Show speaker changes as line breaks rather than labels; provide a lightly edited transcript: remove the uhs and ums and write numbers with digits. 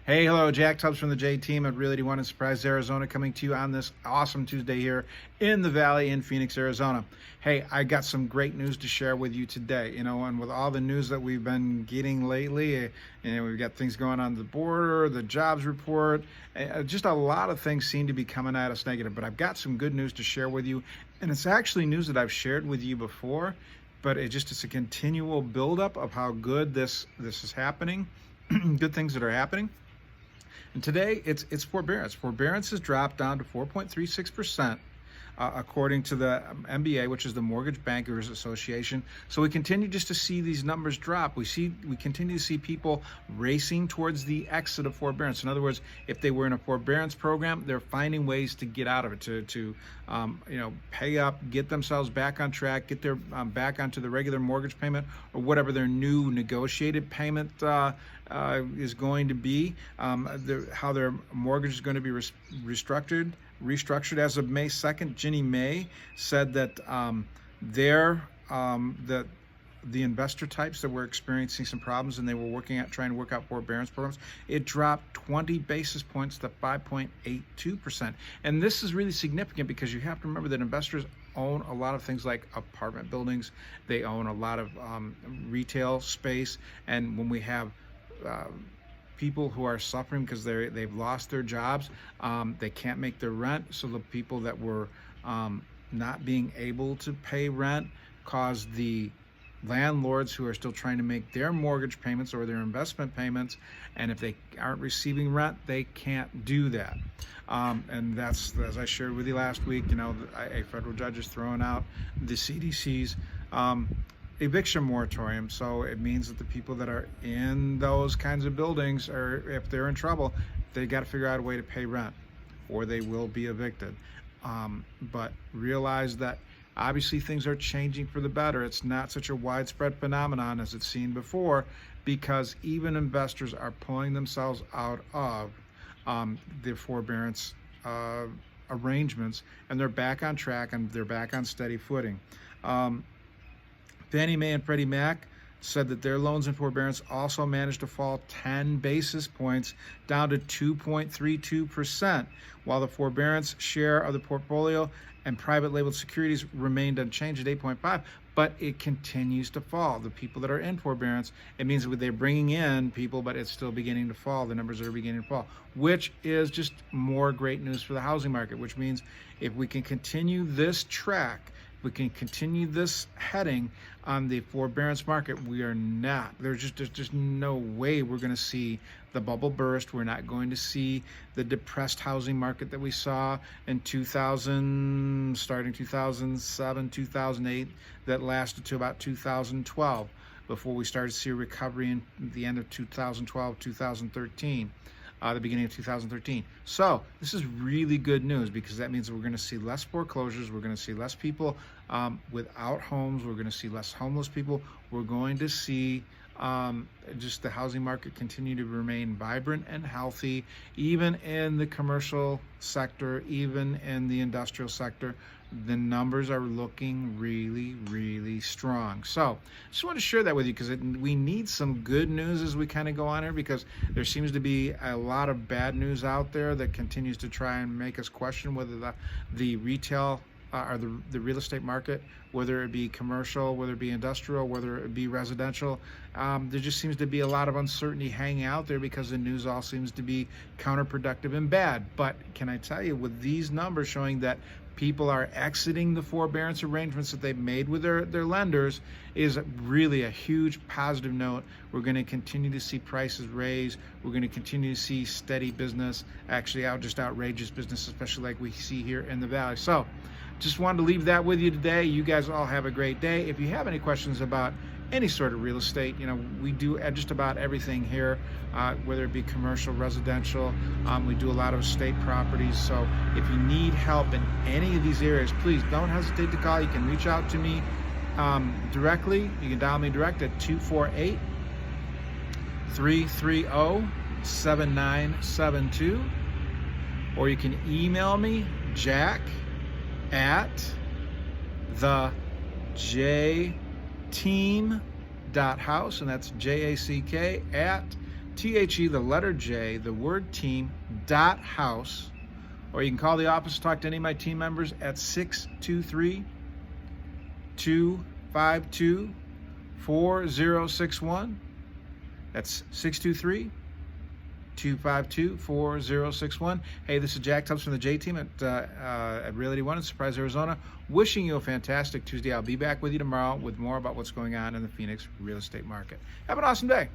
Hey, hello, Jack Tubbs from the J Team at Realty One in Surprise, Arizona, coming to you on this awesome Tuesday here in the Valley in Phoenix, Arizona. Hey, I got some great news to share with you today. And with all the news that we've been getting lately, we've got things going on the border, the jobs report, just a lot of things seem to be coming at us negative. But I've got some good news to share with you, and it's actually news that I've shared with you before, but it's a continual buildup of how good this is happening, good things that are happening. And today it's forbearance. Forbearance has dropped down to 4.36%, according to the MBA, which is the Mortgage Bankers Association. So we continue just to see these numbers drop. We continue to see people racing towards the exit of forbearance. In other words, if they were in a forbearance program, they're finding ways to get out of it, to pay up, get themselves back on track, get their back onto the regular mortgage payment or whatever their new negotiated payment is going to be, how their mortgage is going to be restructured as of May 2nd. Ginnie Mae said that the investor types that were experiencing some problems and they were trying to work out forbearance programs, it dropped 20 basis points to 5.82%. And this is really significant because you have to remember that investors own a lot of things like apartment buildings. They own a lot of retail space. And when we have people who are suffering because they've lost their jobs, they can't make their rent, so the people that were not being able to pay rent caused the landlords who are still trying to make their mortgage payments or their investment payments, and if they aren't receiving rent, they can't do that. And that's, as I shared with you last week, a federal judge is throwing out the CDC's eviction moratorium. So it means that the people that are in those kinds of buildings, or if they're in trouble, they got to figure out a way to pay rent or they will be evicted. But realize that obviously things are changing for the better. It's not such a widespread phenomenon as it's seen before, because even investors are pulling themselves out of the forbearance arrangements, and they're back on track and they're back on steady footing. Fannie Mae and Freddie Mac said that their loans in forbearance also managed to fall 10 basis points down to 2.32%, while the forbearance share of the portfolio and private labeled securities remained unchanged at 8.5%, but it continues to fall. The people that are in forbearance, it means that they're bringing in people, but it's still beginning to fall. The numbers are beginning to fall, which is just more great news for the housing market, which means if we can continue this track, we can continue this heading on the forbearance market, there's just no way we're going to see the bubble burst. We're not going to see the depressed housing market that we saw in starting 2007, 2008, that lasted to about 2012 before we started to see a recovery in the end of 2012, 2013. The beginning of 2013. So this is really good news, because that means that we're going to see less foreclosures. We're going to see less people without homes. We're going to see less homeless people. We're going to see just the housing market continue to remain vibrant and healthy, even in the commercial sector, even in the industrial sector. The numbers are looking really, really strong. So just want to share that with you, because we need some good news as we kind of go on here, because there seems to be a lot of bad news out there that continues to try and make us question whether the retail or the real estate market, whether it be commercial, whether it be industrial, whether it be residential, there just seems to be a lot of uncertainty hanging out there, because the news all seems to be counterproductive and bad. But can I tell you, with these numbers showing that people are exiting the forbearance arrangements that they've made with their lenders, is really a huge positive note. We're going to continue to see prices raise. We're going to continue to see steady business, actually just outrageous business, especially like we see here in the Valley. So just wanted to leave that with you today. You guys all have a great day. If you have any questions about any sort of real estate, we do just about everything here, whether it be commercial, residential. We do a lot of estate properties. So if you need help in any of these areas, please don't hesitate to call. You can reach out to me directly. You can dial me direct at 248-330-7972, or you can email me, jack@thejteam.house, and that's JACK at THE, the letter J, the word team, dot house, or you can call the office, talk to any of my team members at 623-252-4061. That's 623-252-4061. Hey, this is Jack Tubbs from the J Team at Realty One in Surprise, Arizona. Wishing you a fantastic Tuesday. I'll be back with you tomorrow with more about what's going on in the Phoenix real estate market. Have an awesome day.